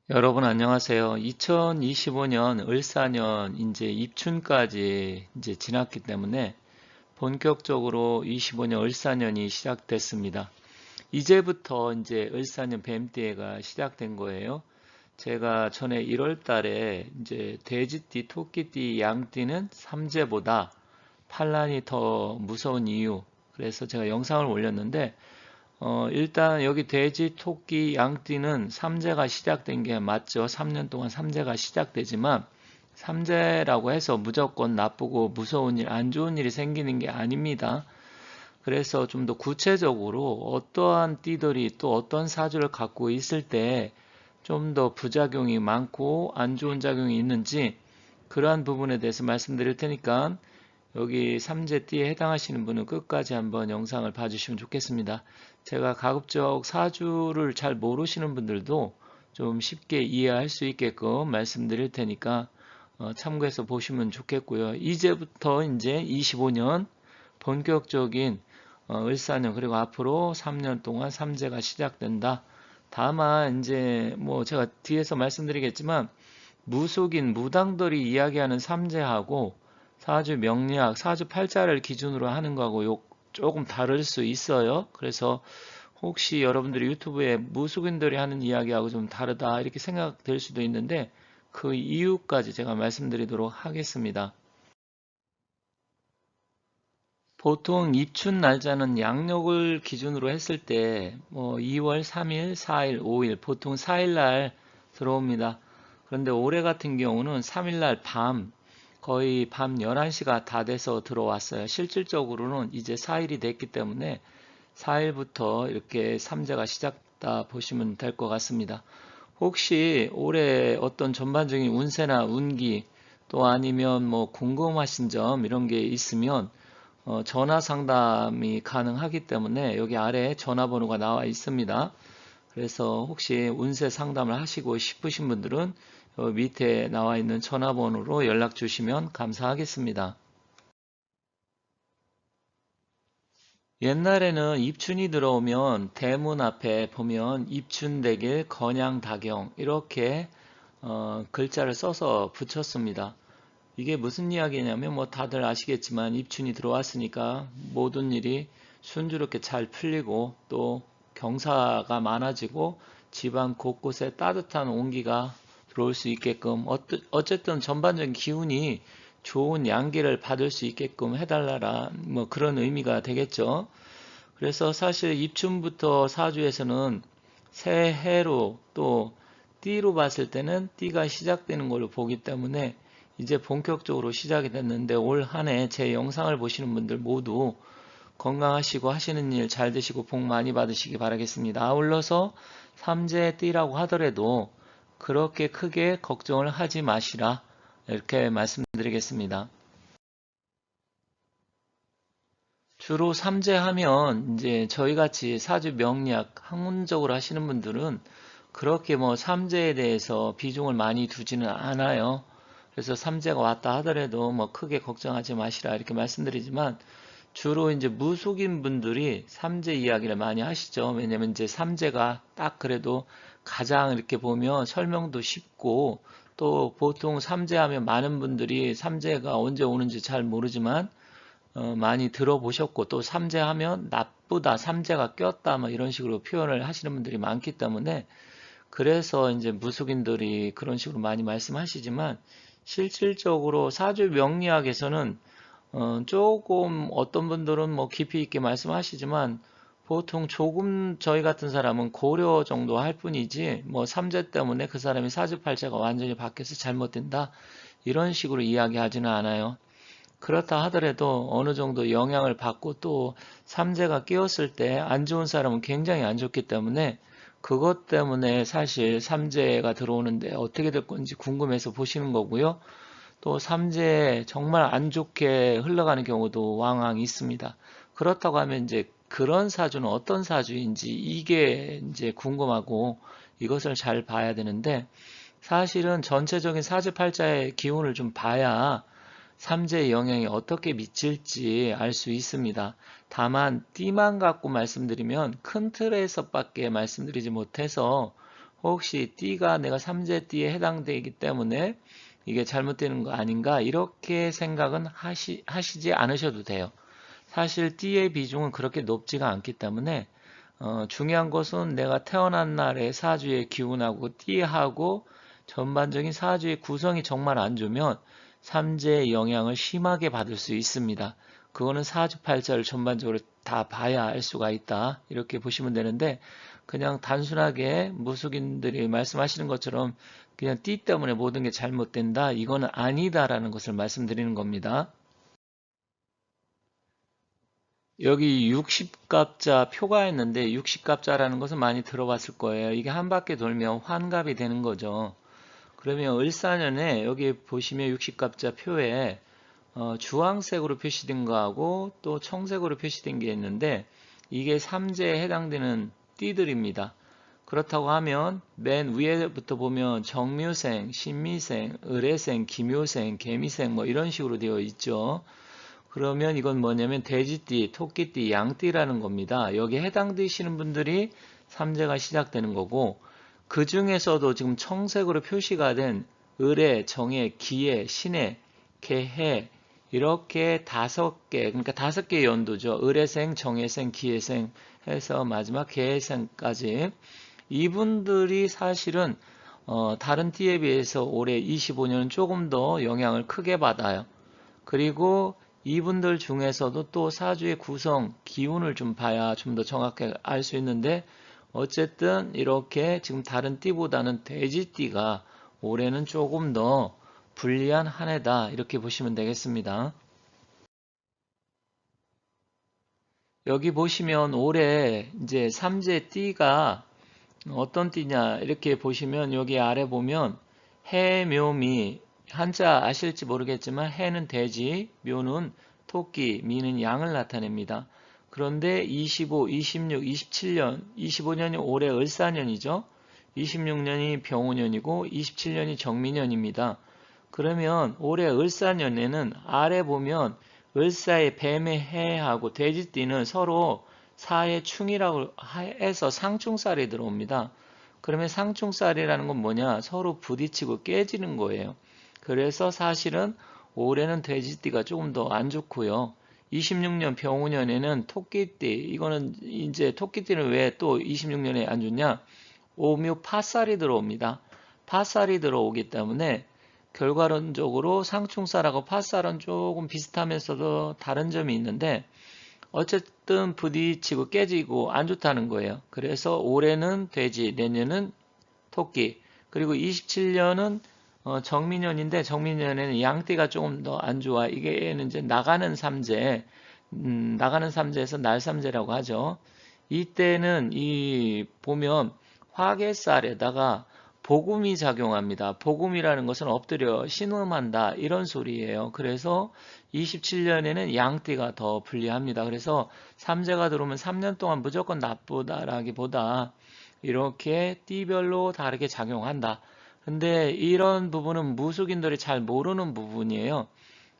여러분 안녕하세요. 2025년 을사년 이제 입춘까지 이제 지났기 때문에 본격적으로 25년 을사년이 시작됐습니다. 이제부터 이제 을사년 뱀띠가 시작된 거예요. 제가 전에 1월 달에 이제 돼지띠, 토끼띠, 양띠는 삼재보다 판란이 더 무서운 이유, 그래서 제가 영상을 올렸는데 일단 여기 돼지, 토끼, 양띠는 삼재가 시작된 게 맞죠. 3년 동안 삼재가 시작되지만 삼재라고 해서 무조건 나쁘고 무서운 일, 안 좋은 일이 생기는 게 아닙니다. 그래서 좀 더 구체적으로 어떠한 띠들이 또 어떤 사주를 갖고 있을 때 좀 더 부작용이 많고 안 좋은 작용이 있는지 그러한 부분에 대해서 말씀드릴 테니까 여기 삼재띠에 해당하시는 분은 끝까지 한번 영상을 봐주시면 좋겠습니다. 제가 가급적 사주를 잘 모르시는 분들도 좀 쉽게 이해할 수 있게끔 말씀드릴 테니까 참고해서 보시면 좋겠고요. 이제부터 이제 25년 본격적인 을사년 그리고 앞으로 3년 동안 삼재가 시작된다. 다만 이제 뭐 제가 뒤에서 말씀드리겠지만 무속인 무당들이 이야기하는 삼재하고 사주 명리학, 사주 팔자를 기준으로 하는 거하고 조금 다를 수 있어요. 그래서 혹시 여러분들이 유튜브에 무속인들이 하는 이야기하고 좀 다르다 이렇게 생각될 수도 있는데 그 이유까지 제가 말씀드리도록 하겠습니다. 보통 입춘 날짜는 양력을 기준으로 했을 때 뭐 2월 3일, 4일, 5일 보통 4일 날 들어옵니다. 그런데 올해 같은 경우는 3일 날 거의 밤 11시가 다 돼서 들어왔어요. 실질적으로는 이제 4일이 됐기 때문에 4일부터 이렇게 삼재가 시작다 보시면 될 것 같습니다. 혹시 올해 어떤 전반적인 운세나 운기 또 아니면 뭐 궁금하신 점 이런 게 있으면 전화 상담이 가능하기 때문에 여기 아래에 전화번호가 나와 있습니다. 그래서 혹시 운세 상담을 하시고 싶으신 분들은 밑에 나와 있는 전화번호로 연락 주시면 감사하겠습니다. 옛날에는 입춘이 들어오면 대문 앞에 보면 입춘대길 건양다경 이렇게 글자를 써서 붙였습니다. 이게 무슨 이야기냐면 뭐 다들 아시겠지만 입춘이 들어왔으니까 모든 일이 순조롭게 잘 풀리고 또 경사가 많아지고 집안 곳곳에 따뜻한 온기가 들어올 수 있게끔 어쨌든 전반적인 기운이 좋은 양기를 받을 수 있게끔 해달라라 뭐 그런 의미가 되겠죠. 그래서 사실 입춘부터 사주에서는 새해로 또 띠로 봤을 때는 띠가 시작되는 걸로 보기 때문에 이제 본격적으로 시작이 됐는데 올 한 해 제 영상을 보시는 분들 모두 건강하시고 하시는 일 잘 되시고 복 많이 받으시기 바라겠습니다. 아울러서 삼재 띠라고 하더라도 그렇게 크게 걱정을 하지 마시라 이렇게 말씀드리겠습니다. 주로 삼재하면 이제 저희 같이 사주 명리학 학문적으로 하시는 분들은 그렇게 뭐 삼재에 대해서 비중을 많이 두지는 않아요. 그래서 삼재가 왔다 하더라도 뭐 크게 걱정하지 마시라 이렇게 말씀드리지만 주로 이제 무속인 분들이 삼재 이야기를 많이 하시죠. 왜냐면 이제 삼재가 딱 그래도 가장 이렇게 보면 설명도 쉽고 또 보통 삼재하면 많은 분들이 삼재가 언제 오는지 잘 모르지만 많이 들어보셨고 또 삼재하면 나쁘다, 삼재가 꼈다 뭐 이런 식으로 표현을 하시는 분들이 많기 때문에 그래서 이제 무속인들이 그런 식으로 많이 말씀하시지만 실질적으로 사주 명리학에서는 조금 어떤 분들은 뭐 깊이 있게 말씀하시지만 보통 조금 저희 같은 사람은 고려 정도 할 뿐이지 뭐 삼재 때문에 그 사람이 사주팔자가 완전히 바뀌어서 잘못된다 이런 식으로 이야기하지는 않아요. 그렇다 하더라도 어느 정도 영향을 받고 또 삼재가 끼었을 때 안 좋은 사람은 굉장히 안 좋기 때문에 그것 때문에 사실 삼재가 들어오는데 어떻게 될 건지 궁금해서 보시는 거고요. 또 삼재 정말 안 좋게 흘러가는 경우도 왕왕 있습니다. 그렇다고 하면 이제 그런 사주는 어떤 사주인지 이게 이제 궁금하고 이것을 잘 봐야 되는데 사실은 전체적인 사주팔자의 기운을 좀 봐야 삼재의 영향이 어떻게 미칠지 알 수 있습니다. 다만 띠만 갖고 말씀드리면 큰 틀에서밖에 말씀드리지 못해서 혹시 띠가 내가 삼재띠에 해당되기 때문에 이게 잘못되는 거 아닌가 이렇게 생각은 하시지 않으셔도 돼요. 사실 띠의 비중은 그렇게 높지가 않기 때문에 중요한 것은 내가 태어난 날의 사주의 기운하고 띠하고 전반적인 사주의 구성이 정말 안 좋으면 삼재의 영향을 심하게 받을 수 있습니다. 그거는 사주팔자를 전반적으로 다 봐야 알 수가 있다. 이렇게 보시면 되는데 그냥 단순하게 무속인들이 말씀하시는 것처럼 그냥 띠 때문에 모든 게 잘못된다. 이거는 아니다라는 것을 말씀드리는 겁니다. 여기 60갑자 표가 있는데 60갑자라는 것은 많이 들어봤을 거예요. 이게 한 바퀴 돌면 환갑이 되는 거죠. 그러면 을사년에 여기 보시면 60갑자 표에 주황색으로 표시된 거하고 또 청색으로 표시된 게 있는데 이게 삼재에 해당되는 띠들입니다. 그렇다고 하면 맨 위에부터 보면 정묘생, 신미생, 을해생, 기묘생, 개미생 뭐 이런 식으로 되어 있죠. 그러면 이건 뭐냐면 돼지띠, 토끼띠, 양띠라는 겁니다. 여기에 해당되시는 분들이 삼재가 시작되는 거고 그 중에서도 지금 청색으로 표시가 된 을의, 정의, 기의, 신의, 개해 이렇게 5개, 그러니까 5개의 연도죠. 을해생, 정해생, 기해생 해서 마지막 개해생까지 이분들이 사실은 다른 띠에 비해서 올해 25년은 조금 더 영향을 크게 받아요. 그리고 이분들 중에서도 또 사주의 구성, 기운을 좀 봐야 좀 더 정확하게 알 수 있는데 어쨌든 이렇게 지금 다른 띠보다는 돼지띠가 올해는 조금 더 불리한 한 해다 이렇게 보시면 되겠습니다. 여기 보시면 올해 이제 삼재 띠가 어떤 띠냐 이렇게 보시면 여기 아래 보면 해, 묘, 미 한자 아실지 모르겠지만 해는 돼지, 묘는 토끼, 미는 양을 나타냅니다. 그런데 25, 26, 27년, 25년이 올해 을사년이죠. 26년이 병오년이고 27년이 정미년입니다. 그러면 올해 을사년에는 아래 보면 을사의 뱀의 해하고 돼지띠는 서로 사의 충이라고 해서 상충살이 들어옵니다. 그러면 상충살이라는 건 뭐냐? 서로 부딪히고 깨지는 거예요. 그래서 사실은 올해는 돼지띠가 조금 더 안 좋고요. 26년 병우년에는 토끼띠, 이거는 이제 토끼띠는 왜 또 26년에 안 좋냐? 오묘 파살이 들어옵니다. 파살이 들어오기 때문에 결과론적으로 상충살하고 파살은 조금 비슷하면서도 다른 점이 있는데 어쨌든 부딪히고 깨지고 안 좋다는 거예요. 그래서 올해는 돼지, 내년은 토끼, 그리고 27년은 정미년인데 정미년에는 양띠가 조금 더 안 좋아. 이게는 이제 나가는 삼재, 나가는 삼재에서 날삼재라고 하죠. 이때는 이 보면 화개살에다가 복음이 작용합니다. 복음이라는 것은 엎드려 신음한다 이런 소리예요. 그래서 27년에는 양띠가 더 불리합니다. 그래서 삼재가 들어오면 3년 동안 무조건 나쁘다라기보다 이렇게 띠별로 다르게 작용한다. 근데 이런 부분은 무속인들이 잘 모르는 부분이에요.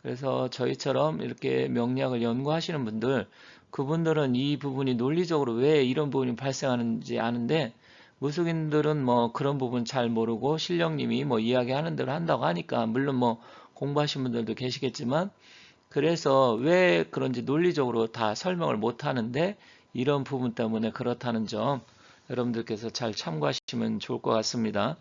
그래서 저희처럼 이렇게 명리학을 연구하시는 분들, 그분들은 이 부분이 논리적으로 왜 이런 부분이 발생하는지 아는데 무속인들은 뭐 그런 부분 잘 모르고 신령님이 뭐 이야기하는 대로 한다고 하니까 물론 뭐 공부하신 분들도 계시겠지만 그래서 왜 그런지 논리적으로 다 설명을 못 하는데 이런 부분 때문에 그렇다는 점 여러분들께서 잘 참고하시면 좋을 것 같습니다.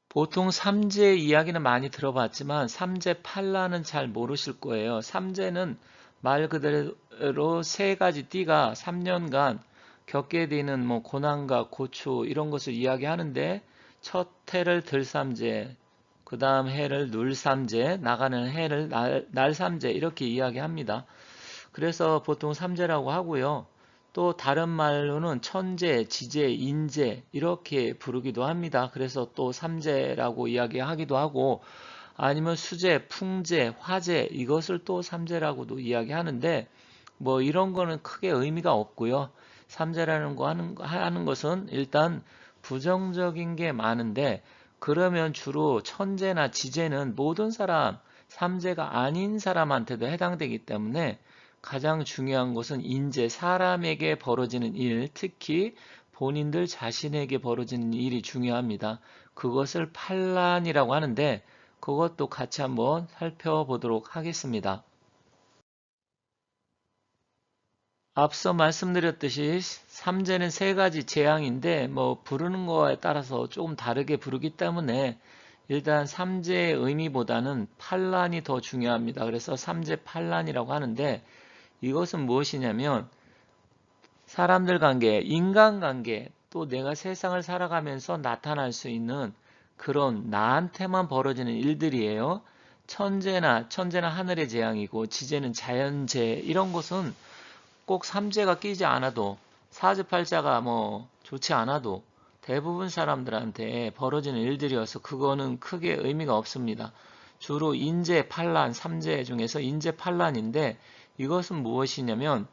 보통 삼재 이야기는 많이 들어봤지만 삼재 팔라는 잘 모르실 거예요. 삼재는 말 그대로 세 가지 띠가 3년간 겪게 되는 뭐 고난과 고초 이런 것을 이야기하는데 첫 해를 들삼재, 그 다음 해를 눌삼재, 나가는 해를 날삼재 이렇게 이야기합니다. 그래서 보통 삼재라고 하고요. 또 다른 말로는 천재, 지재, 인재 이렇게 부르기도 합니다. 그래서 또 삼재라고 이야기하기도 하고 아니면 수재, 풍재, 화재 이것을 또 삼재라고도 이야기하는데 뭐 이런 거는 크게 의미가 없고요. 삼재라는 거 하는 것은 일단 부정적인 게 많은데 그러면 주로 천재나 지재는 모든 사람, 삼재가 아닌 사람한테도 해당되기 때문에 가장 중요한 것은 인재, 사람에게 벌어지는 일, 특히 본인들 자신에게 벌어지는 일이 중요합니다. 그것을 판란이라고 하는데 그것도 같이 한번 살펴보도록 하겠습니다. 앞서 말씀드렸듯이 삼재는 세 가지 재앙인데 부르는 거에 따라서 조금 다르게 부르기 때문에 일단 삼재의 의미보다는 판란이 더 중요합니다. 그래서 삼재 판란이라고 하는데 이것은 무엇이냐면 사람들 관계, 인간관계, 또 내가 세상을 살아가면서 나타날 수 있는 그런 나한테만 벌어지는 일들이에요. 천재나 하늘의 재앙이고 지재는 자연재해, 이런 것은 꼭 삼재가 끼지 않아도 사주팔자가 좋지 않아도 대부분 사람들한테 벌어지는 일들이어서 그거는 크게 의미가 없습니다. 주로 인재, 판란, 삼재 중에서 인재, 판란인데 이것은 무엇이냐면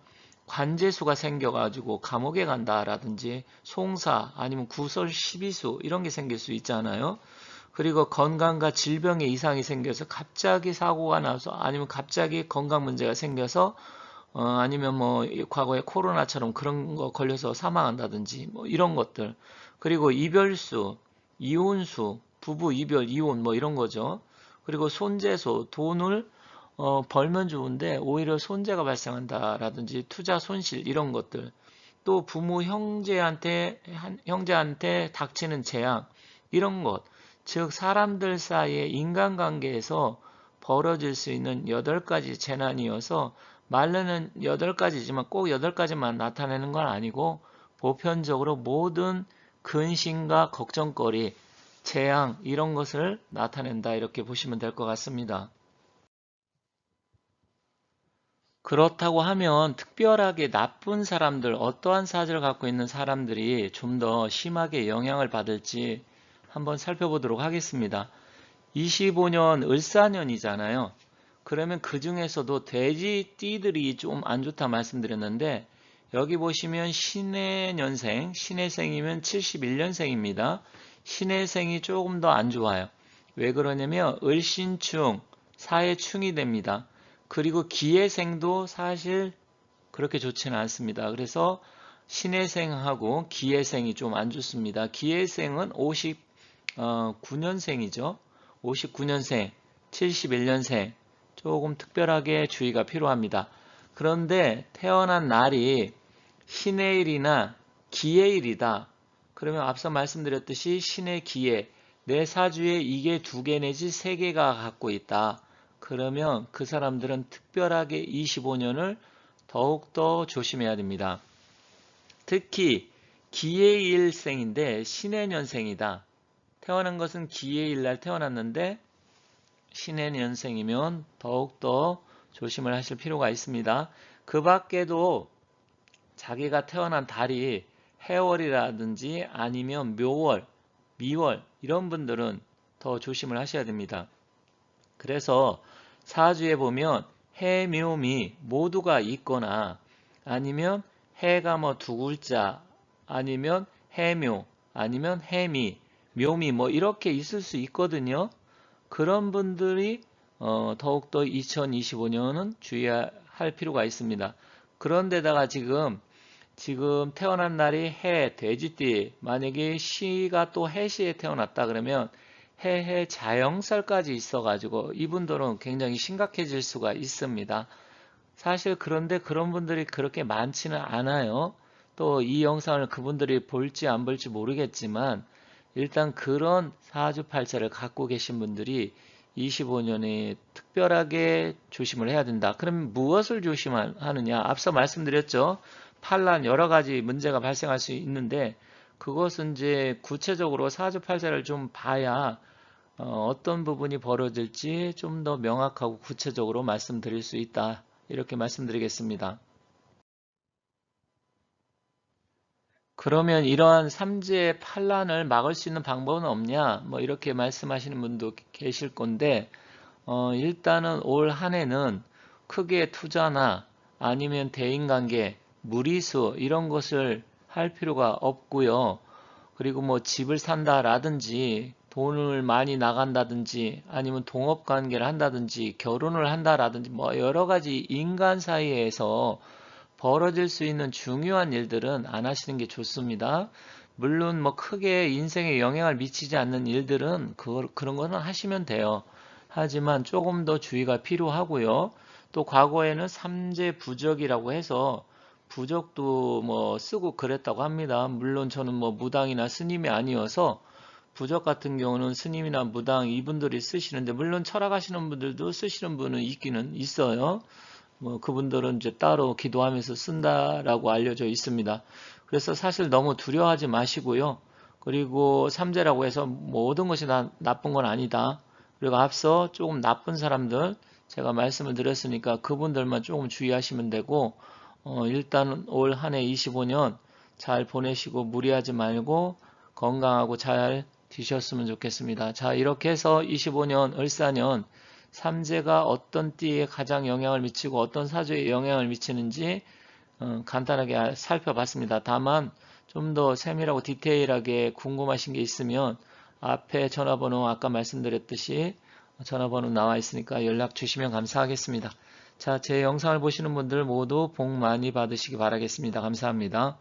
관재수가 생겨가지고 감옥에 간다라든지 송사 아니면 구설 시비수 이런 게 생길 수 있잖아요. 그리고 건강과 질병의 이상이 생겨서 갑자기 사고가 나서 아니면 갑자기 건강 문제가 생겨서 아니면 과거에 코로나처럼 그런 거 걸려서 사망한다든지 이런 것들. 그리고 이별수, 이혼수, 부부 이별, 이혼 이런 거죠. 그리고 손재수, 돈을 벌면 좋은데 오히려 손재가 발생한다라든지 투자 손실 이런 것들. 또 부모 형제한테 닥치는 재앙 이런 것. 즉 사람들 사이의 인간관계에서 벌어질 수 있는 8가지 재난이어서 말로는 8가지지만 꼭 8가지만 나타내는 건 아니고 보편적으로 모든 근심과 걱정거리, 재앙 이런 것을 나타낸다 이렇게 보시면 될 것 같습니다. 그렇다고 하면 특별하게 나쁜 사람들, 어떠한 사주를 갖고 있는 사람들이 좀 더 심하게 영향을 받을지 한번 살펴보도록 하겠습니다. 25년 을사년이잖아요. 그러면 그 중에서도 돼지띠들이 좀 안 좋다 말씀드렸는데 여기 보시면 신해년생, 신해생이면 71년생입니다. 신해생이 조금 더 안 좋아요. 왜 그러냐면 을신충, 사해충이 됩니다. 그리고 기해생도 사실 그렇게 좋지는 않습니다. 그래서 신해생하고 기해생이 좀 안 좋습니다. 기해생은 59년생이죠. 59년생, 71년생 조금 특별하게 주의가 필요합니다. 그런데 태어난 날이 신해일이나 기해일이다. 그러면 앞서 말씀드렸듯이 신해 기해 내 사주에 이게 2개 내지 3개가 갖고 있다. 그러면 그 사람들은 특별하게 25년을 더욱더 조심해야 됩니다. 특히 기해일생인데 신해년생이다. 태어난 것은 기해일날 태어났는데 신해년생이면 더욱더 조심을 하실 필요가 있습니다. 그 밖에도 자기가 태어난 달이 해월이라든지 아니면 묘월, 미월 이런 분들은 더 조심을 하셔야 됩니다. 그래서 사주에 보면 해, 묘, 미 모두가 있거나 아니면 해가 2글자 아니면 해묘 아니면 해미, 묘미 이렇게 있을 수 있거든요. 그런 분들이 더욱더 2025년은 주의할 필요가 있습니다. 그런데다가 지금 태어난 날이 해, 돼지띠, 만약에 시가 또 해시에 태어났다 그러면 해 자영살까지 있어가지고 이분들은 굉장히 심각해질 수가 있습니다. 사실 그런데 그런 분들이 그렇게 많지는 않아요. 또 이 영상을 그분들이 볼지 안 볼지 모르겠지만 일단 그런 사주팔자를 갖고 계신 분들이 25년에 특별하게 조심을 해야 된다. 그럼 무엇을 조심하느냐? 앞서 말씀드렸죠. 판란 여러 가지 문제가 발생할 수 있는데 그것은 이제 구체적으로 사주팔자를 좀 봐야 어떤 부분이 벌어질지 좀 더 명확하고 구체적으로 말씀드릴 수 있다. 이렇게 말씀드리겠습니다. 그러면 이러한 삼재의 판란을 막을 수 있는 방법은 없냐? 이렇게 말씀하시는 분도 계실 건데 일단은 올 한 해는 크게 투자나 아니면 대인관계, 무리수 이런 것을 할 필요가 없고요. 그리고 집을 산다라든지 돈을 많이 나간다든지 아니면 동업관계를 한다든지 결혼을 한다라든지 여러 가지 인간 사이에서 벌어질 수 있는 중요한 일들은 안 하시는 게 좋습니다. 물론 뭐 크게 인생에 영향을 미치지 않는 일들은 그런 거는 하시면 돼요. 하지만 조금 더 주의가 필요하고요. 또 과거에는 삼재 부적이라고 해서 부적도 뭐 쓰고 그랬다고 합니다. 물론 저는 뭐 무당이나 스님이 아니어서 부적 같은 경우는 스님이나 무당 이분들이 쓰시는데, 물론 철학하시는 분들도 쓰시는 분은 있기는 있어요. 뭐 그분들은 이제 따로 기도하면서 쓴다라고 알려져 있습니다. 그래서 사실 너무 두려워하지 마시고요. 그리고 삼재라고 해서 모든 것이 다 나쁜 건 아니다. 그리고 앞서 조금 나쁜 사람들 제가 말씀을 드렸으니까 그분들만 조금 주의하시면 되고, 일단 올 한 해 25년 잘 보내시고 무리하지 말고 건강하고 잘 되셨으면 좋겠습니다. 자, 이렇게 해서 25년 을사년 삼재가 어떤 띠에 가장 영향을 미치고 어떤 사주에 영향을 미치는지 간단하게 살펴봤습니다. 다만 좀 더 세밀하고 디테일하게 궁금하신 게 있으면 앞에 전화번호 아까 말씀드렸듯이 전화번호 나와 있으니까 연락 주시면 감사하겠습니다. 자, 제 영상을 보시는 분들 모두 복 많이 받으시기 바라겠습니다. 감사합니다.